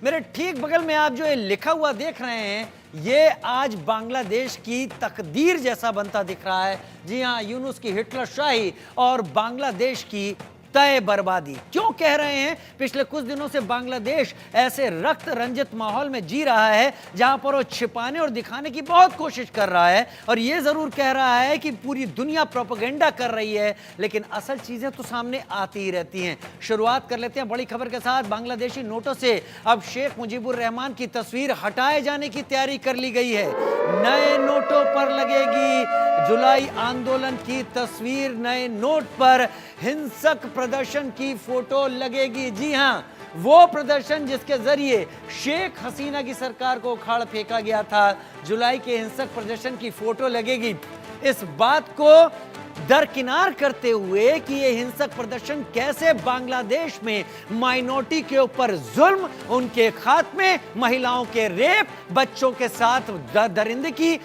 मेरे ठीक बगल में आप जो ये लिखा हुआ देख रहे हैं, ये आज बांग्लादेश की तकदीर जैसा बनता दिख रहा है। जी हाँ, यूनुस की हिटलर शाही और बांग्लादेश की तय बर्बादी। क्यों कह रहे हैं? पिछले कुछ दिनों से बांग्लादेश ऐसे रक्त रंजित माहौल में जी रहा है जहां पर वो छिपाने और दिखाने की बहुत कोशिश कर रहा है और ये जरूर कह रहा है कि पूरी दुनिया प्रोपेगेंडा कर रही है, लेकिन असल चीजें तो सामने आती ही रहती हैं। शुरुआत कर लेते हैं बड़ी खबर के साथ। बांग्लादेशी नोटों से अब शेख मुजीबुर रहमान की तस्वीर हटाए जाने की तैयारी कर ली गई है। नए नोटों पर लगेगी जुलाई आंदोलन की तस्वीर, नए नोट पर हिंसक प्रदर्शन की फोटो लगेगी। जी हां, वो प्रदर्शन जिसके जरिए शेख हसीना की सरकार को उखाड़ फेंका गया था, जुलाई के हिंसक प्रदर्शन की फोटो लगेगी। इस बात को दरकिनार करते हुए कि ये हिंसक प्रदर्शन कैसे बांग्लादेश में माइनॉरिटी के ऊपर जुल्म, उनके खात्मे, महिलाओं के रेप, बच्चों के साथ दरिंदगी,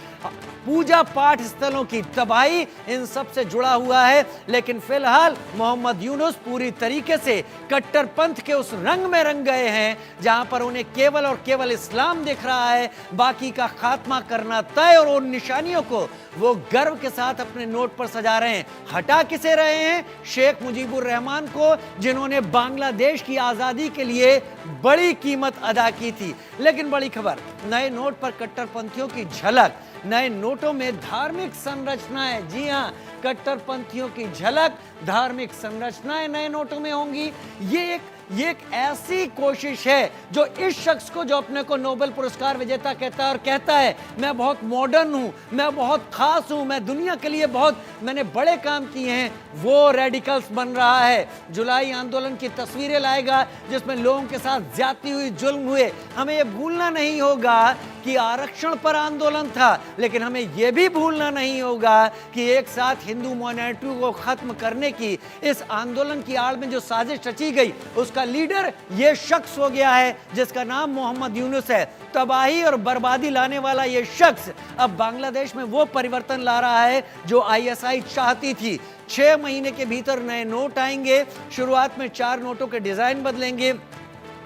पूजा पाठ स्थलों की तबाही, इन सब से जुड़ा हुआ है। लेकिन फिलहाल मोहम्मद यूनुस पूरी तरीके से कट्टरपंथ के उस रंग में रंग गए हैं जहां पर उन्हें केवल और केवल इस्लाम दिख रहा है, बाकी का खात्मा करना तय, और उन निशानियों को वो गर्व के साथ अपने नोट पर सजा रहे हैं। हटा किसे रहे हैं? शेख मुजीबुर रहमान को, जिन्होंने बांग्लादेश की आजादी के लिए बड़ी कीमत अदा की थी। लेकिन बड़ी खबर, नए नोट पर कट्टरपंथियों की झलक, नए नोटों में धार्मिक संरचनाएं। जी हां, कट्टरपंथियों की झलक, धार्मिक संरचनाएं नए नोटों में होंगी। ये एक ऐसी कोशिश है जो इस शख्स को, जो अपने को नोबेल पुरस्कार विजेता कहता है और कहता है मैं बहुत मॉडर्न हूं, मैं बहुत खास हूं, मैं दुनिया के लिए मैंने बड़े काम किए हैं, वो रेडिकल्स बन रहा है। जुलाई आंदोलन की तस्वीरें लाएगा जिसमें लोगों के साथ ज्यादती हुई, जुल्म हुए। हमें यह भूलना नहीं होगा कि आरक्षण पर आंदोलन था, लेकिन हमें यह भी भूलना नहीं होगा कि एक साथ हिंदू माइनॉरिटी को खत्म करने की इस आंदोलन की आड़ में जो साजिश रची गई, उसका लीडर ये शख्स हो गया है जिसका नाम मोहम्मद यूनुस है। तबाही और बर्बादी लाने वाला ये शख्स अब बांग्लादेश में वो परिवर्तन ला रहा है जो आईएसआई चाहती थी। 6 महीने के भीतर नए नोट आएंगे। शुरुआत में 4 नोटों के डिजाइन बदलेंगे।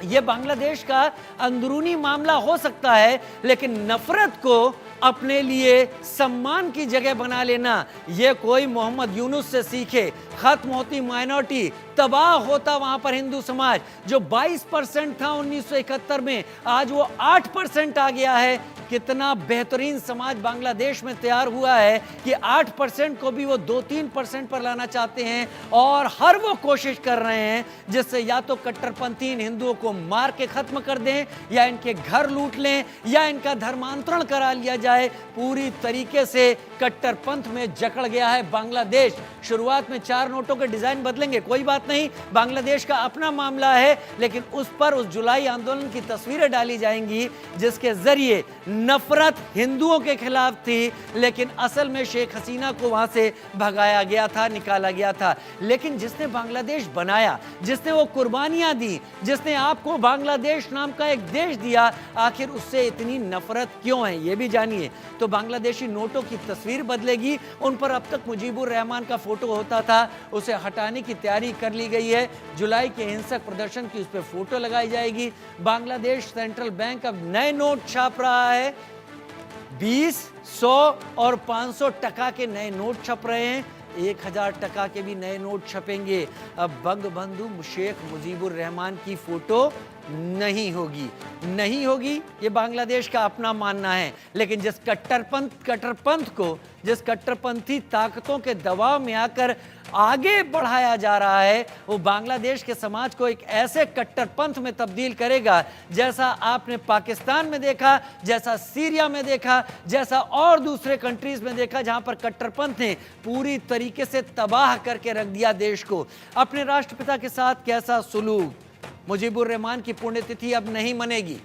ये बांग्लादेश का अंदरूनी मामला हो सकता है, लेकिन नफरत को अपने लिए सम्मान की जगह बना लेना, ये कोई मोहम्मद यूनुस से सीखे। खत्म होती माइनॉरिटी, तबाह होता वहां पर हिंदू समाज। जो 22% था 1971 में, आज वो 8% आ गया है। कितना बेहतरीन समाज बांग्लादेश में तैयार हुआ है कि 8% को भी वो 2-3% पर लाना चाहते हैं, और हर वो कोशिश कर रहे हैं जिससे या तो कट्टरपंथी हिंदुओं को मार के खत्म कर दें, या इनके घर लूट लें, या इनका धर्मांतरण करा लिया जाए। पूरी तरीके से कट्टरपंथ में जकड़ गया है बांग्लादेश। शुरुआत में 4 नोटों के डिजाइन बदलेंगे, कोई बात नहीं, बांग्लादेश का अपना मामला है, लेकिन उस पर उस जुलाई आंदोलन की तस्वीरें डाली जाएंगी जिसके जरिए नफरत हिंदुओं के खिलाफ थी, लेकिन असल में शेख हसीना को वहां से भगाया गया था, निकाला गया था। लेकिन जिसने बांग्लादेश बनाया, जिसने वो कुर्बानियां दी, जिसने आपको बांग्लादेश नाम का एक देश दिया, आखिर उससे इतनी नफरत क्यों है, ये भी जानिए। तो बांग्लादेशी नोटों की तस्वीर बदलेगी। उन पर अब तक मुजीबुर रहमान का फोटो होता था, उसे हटाने की तैयारी कर ली गई है। जुलाई के हिंसक प्रदर्शन की उस पर फोटो लगाई जाएगी। बांग्लादेश सेंट्रल बैंक अब नए नोट छाप रहा है। 20, 100 और 500 टका के नए नोट छप रहे हैं। 1000 टका के भी नए नोट छपेंगे। अब बंगबंधु शेख मुजीबुर रहमान की फोटो नहीं होगी, ये बांग्लादेश का अपना मानना है। लेकिन जिस कट्टरपंथ को, जिस कट्टरपंथी ताकतों के दबाव में आकर आगे बढ़ाया जा रहा है, वो बांग्लादेश के समाज को एक ऐसे कट्टरपंथ में तब्दील करेगा जैसा आपने पाकिस्तान में देखा, जैसा सीरिया में देखा, जैसा और दूसरे कंट्रीज में देखा, जहां पर कट्टरपंथ ने पूरी तरीके से तबाह करके रख दिया देश को। अपने राष्ट्रपिता के साथ कैसा सुलूक। मुजीबुर रहमान की पुण्यतिथि अब नहीं मनेगी।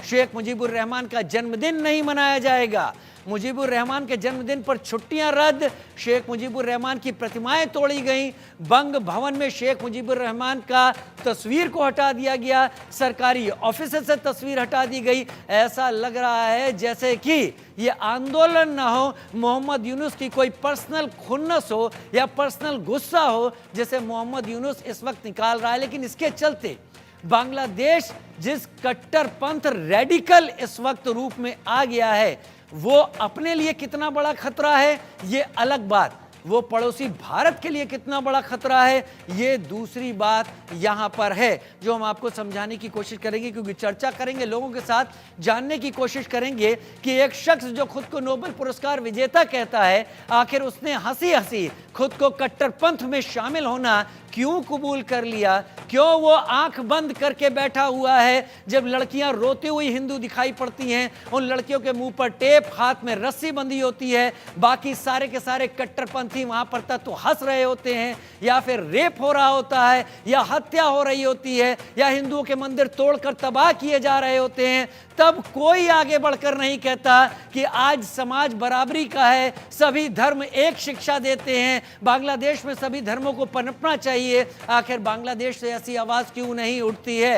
शेख मुजीबुर रहमान का जन्मदिन नहीं मनाया जाएगा। मुजीबुर रहमान के जन्मदिन पर छुट्टियां रद्द, शेख मुजीबुर रहमान की प्रतिमाएं तोड़ी गईं, बंग भवन में शेख मुजीबुर रहमान का तस्वीर को हटा दिया गया, सरकारी ऑफिस से तस्वीर हटा दी गई। ऐसा लग रहा है जैसे कि ये आंदोलन ना हो, मोहम्मद यूनुस की कोई पर्सनल खुन्नस हो या पर्सनल गुस्सा हो, जैसे मोहम्मद यूनुस इस वक्त निकाल रहा है। लेकिन इसके चलते बांग्लादेश जिस कट्टरपंथ रेडिकल इस वक्त रूप में आ गया है, वो अपने लिए कितना बड़ा खतरा है ये अलग बात, वो पड़ोसी भारत के लिए कितना बड़ा खतरा है ये दूसरी बात यहां पर है, जो हम आपको समझाने की कोशिश करेंगे, क्योंकि चर्चा करेंगे, लोगों के साथ जानने की कोशिश करेंगे कि एक शख्स जो खुद को नोबेल पुरस्कार विजेता कहता है, आखिर उसने हंसी हंसी खुद को कट्टरपंथ में शामिल होना क्यों कबूल कर लिया, क्यों वो आंख बंद करके बैठा हुआ है जब लड़कियां रोती हुई हिंदू दिखाई पड़ती हैं, उन लड़कियों के मुंह पर टेप, हाथ में रस्सी बंधी होती है, बाकी सारे के सारे कट्टरपंथी वहां पर तक तो हंस रहे होते हैं, या फिर रेप हो रहा होता है, या हत्या हो रही होती है, या हिंदुओं के मंदिर तोड़कर तबाह किए जा रहे होते हैं, तब कोई आगे बढ़कर नहीं कहता कि आज समाज बराबरी का है, सभी धर्म एक शिक्षा देते हैं, बांग्लादेश में सभी धर्मों को पनपना चाहिए। आखिर बांग्लादेश से ऐसी आवाज क्यों नहीं उठती है?